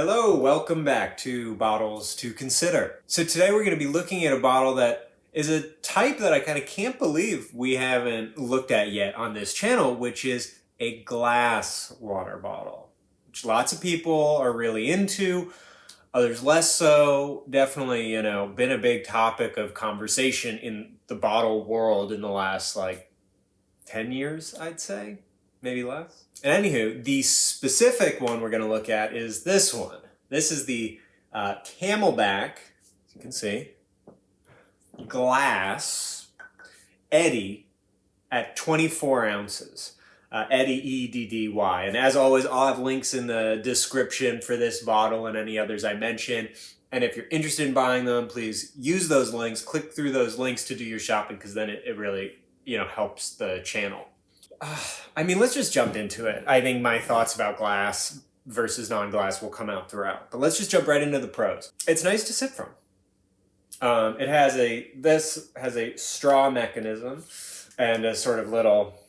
Hello, welcome back to Bottles to Consider. So today we're going to be looking at a bottle that is a type that I kind of can't believe we haven't looked at yet on this channel, which is a glass water bottle, which lots of people are really into, others less so. Definitely, been a big topic of conversation in the bottle world in the last 10 years, I'd say. Maybe less. And anywho, the specific one we're going to look at is this one. This is the Camelbak, as you can see, glass Eddy at 24 ounces. Eddy, E-D-D-Y. And as always, I'll have links in the description for this bottle and any others I mention. And if you're interested in buying them, please use those links. Click through those links to do your shopping, because then it really helps the channel. Let's just jump into it. I think my thoughts about glass versus non-glass will come out throughout. But let's just jump right into the pros. It's nice to sip from. This has a straw mechanism and a sort of little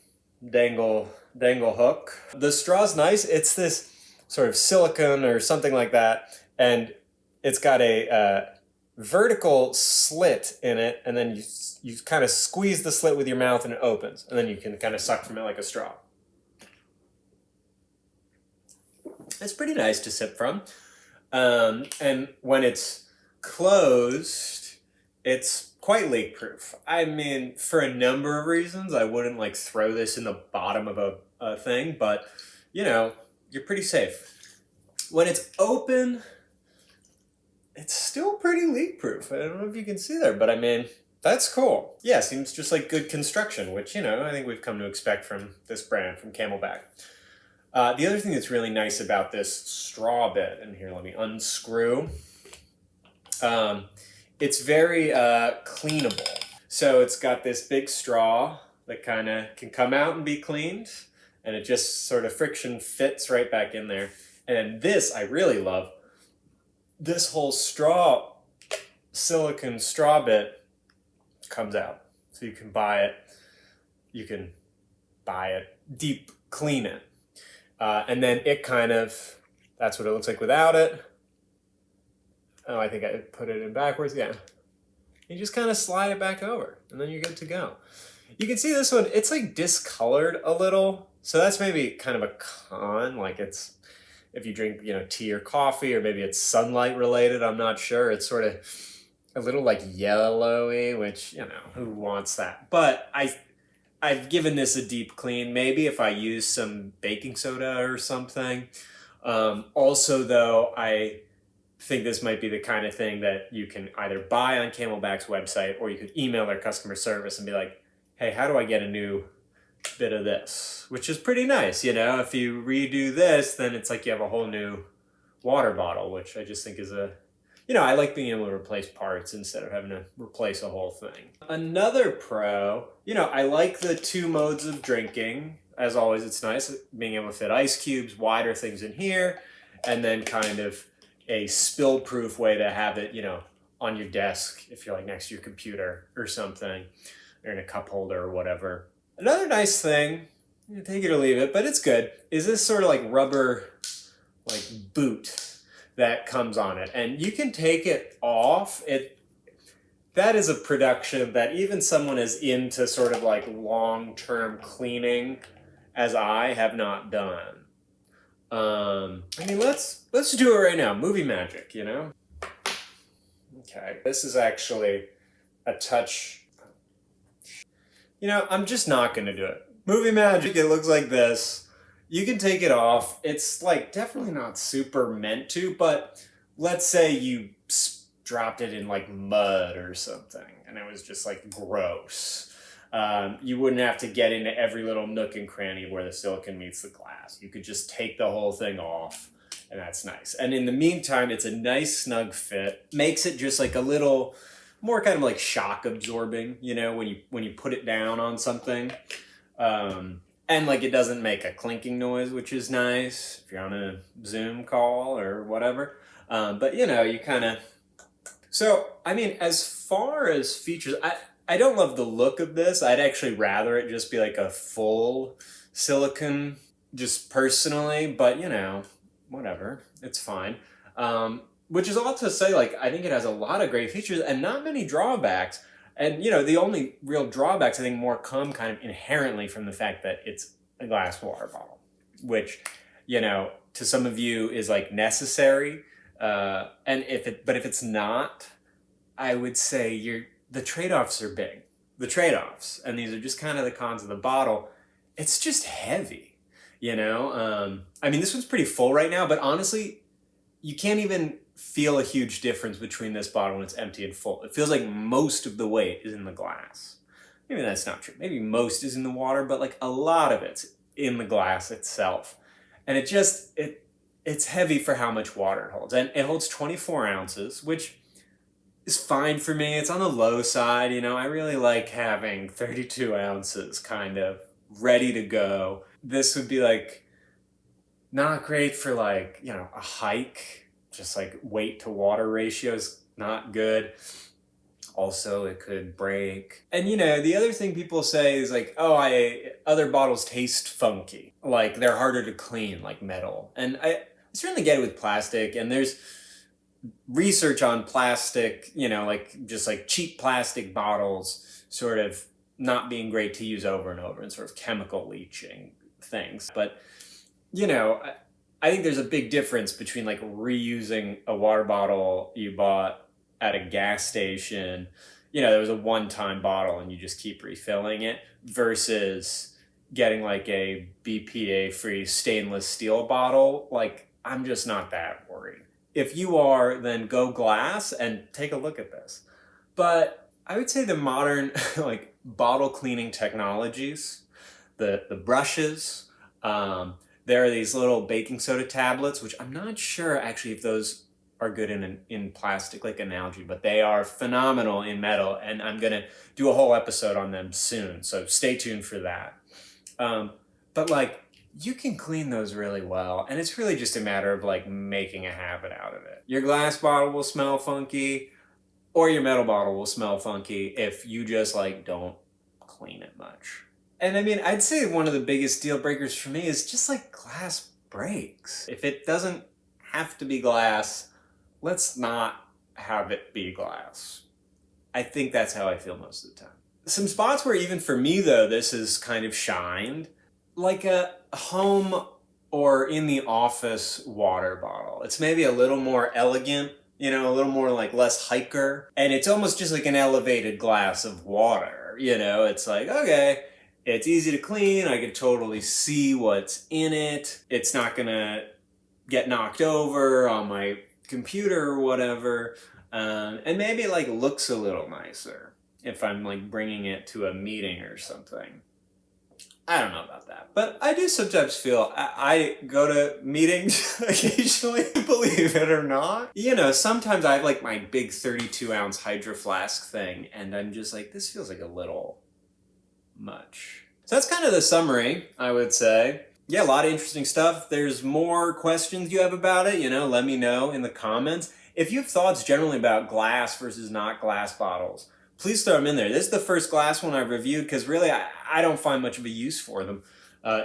dangle hook. The straw's nice. It's this sort of silicone or something like that, and it's got a vertical slit in it, and then you kind of squeeze the slit with your mouth and it opens, and then you can kind of suck from it like a straw. It's pretty nice to sip from. And when it's closed, it's quite leak proof. For a number of reasons, I wouldn't throw this in the bottom of a thing, but you're pretty safe. When it's open, it's still pretty leak proof. I don't know if you can see there, but that's cool. Yeah, seems just like good construction, which, I think we've come to expect from this brand, from Camelbak. The other thing that's really nice about this straw bit, and here, let me unscrew. It's very cleanable. So it's got this big straw that kind of can come out and be cleaned, and it just sort of friction fits right back in there. And this, I really love. This whole silicone straw bit comes out. So you can buy it, deep clean it. And then that's what it looks like without it. Oh, I think I put it in backwards, yeah. You just kind of slide it back over, and then you're good to go. You can see this one, it's discolored a little. So that's maybe kind of a con, it's, if you drink, tea or coffee, or maybe it's sunlight related, I'm not sure. It's sort of a little yellowy, which, who wants that? But I've given this a deep clean, maybe if I use some baking soda or something. Also, though, I think this might be the kind of thing that you can either buy on Camelbak's website, or you could email their customer service and be like, hey, how do I get a new bit of this? Which is pretty nice, if you redo this, then it's like you have a whole new water bottle, which I just think is I like being able to replace parts instead of having to replace a whole thing. Another pro, I like the two modes of drinking. As always, it's nice being able to fit ice cubes, wider things in here, and then kind of a spill-proof way to have it, on your desk if you're next to your computer or something, or in a cup holder or whatever. Another nice thing, take it or leave it, but it's good, is this sort of rubber boot that comes on it. And you can take it off. That is a production that even someone as into sort of long-term cleaning as I have not done. Let's do it right now. Movie magic, Okay, this is actually a touch. I'm just not going to do it. Movie magic, it looks like this. You can take it off. It's definitely not super meant to, but let's say you dropped it in mud or something and it was just gross. You wouldn't have to get into every little nook and cranny where the silicone meets the glass. You could just take the whole thing off, and that's nice. And in the meantime, it's a nice snug fit. Makes it just a little more kind of shock absorbing, when you put it down on something. And it doesn't make a clinking noise, which is nice if you're on a Zoom call or whatever. But you kind of. So as far as features, I don't love the look of this. I'd actually rather it just be a full silicone, just personally. But whatever, it's fine. Which is all to say, like, I think it has a lot of great features and not many drawbacks. And, you know, the only real drawbacks, I think, more come kind of inherently from the fact that it's a glass water bottle, which, you know, to some of you is like necessary. And if it's not, I would say the trade-offs are big. The trade-offs, and these are just kind of the cons of the bottle. It's just heavy, you know? I mean, this one's pretty full right now, but honestly, you can't even feel a huge difference between this bottle when it's empty and full. It feels like most of the weight is in the glass. Maybe that's not true. Maybe most is in the water, but like a lot of it's in the glass itself. And it's heavy for how much water it holds. And it holds 24 ounces, which is fine for me. It's on the low side, you know. I really like having 32 ounces kind of ready to go. This would be like not great for like, you know, a hike. Just like weight to water ratio is not good. Also, it could break. And you know, the other thing people say is like, oh, other bottles taste funky. Like they're harder to clean, like metal. And I certainly get it with plastic, and there's research on plastic, you know, like just like cheap plastic bottles sort of not being great to use over and over and sort of chemical leaching things. But, you know, I think there's a big difference between like reusing a water bottle you bought at a gas station, you know, there was a one-time bottle and you just keep refilling it, versus getting like a BPA-free stainless steel bottle. Like, I'm just not that worried. If you are, then go glass and take a look at this. But I would say the modern like bottle cleaning technologies, the brushes, there are these little baking soda tablets, which I'm not sure actually if those are good in plastic, like an algae, but they are phenomenal in metal, and I'm gonna do a whole episode on them soon, so stay tuned for that. But like, you can clean those really well, and it's really just a matter of like making a habit out of it. Your glass bottle will smell funky, or your metal bottle will smell funky if you just like don't clean it much. And I mean, I'd say one of the biggest deal breakers for me is just like glass breaks. If it doesn't have to be glass, let's not have it be glass. I think that's how I feel most of the time. Some spots where even for me though, this has kind of shined, like a home or in the office water bottle. It's maybe a little more elegant, you know, a little more like less hiker. And it's almost just like an elevated glass of water, you know? It's like, okay, it's easy to clean. I can totally see what's in it. It's not gonna get knocked over on my computer or whatever. And maybe it like looks a little nicer if I'm like bringing it to a meeting or something. I don't know about that, but I do sometimes feel I go to meetings occasionally, believe it or not. You know, sometimes I have like my big 32 ounce Hydro Flask thing, and I'm just like, this feels like a little much. So that's kind of the summary, I would say. Yeah, a lot of interesting stuff. If there's more questions you have about it, you know, let me know in the comments. If you have thoughts generally about glass versus not glass bottles, please throw them in there. This is the first glass one I've reviewed because really I don't find much of a use for them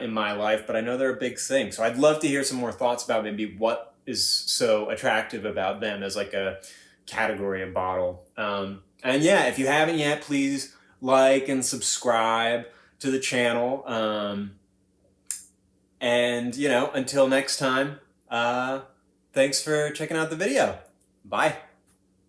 in my life, but I know they're a big thing. So I'd love to hear some more thoughts about maybe what is so attractive about them as like a category of bottle. And yeah, if you haven't yet, please like and subscribe to the channel. And, you know, until next time, thanks for checking out the video. Bye.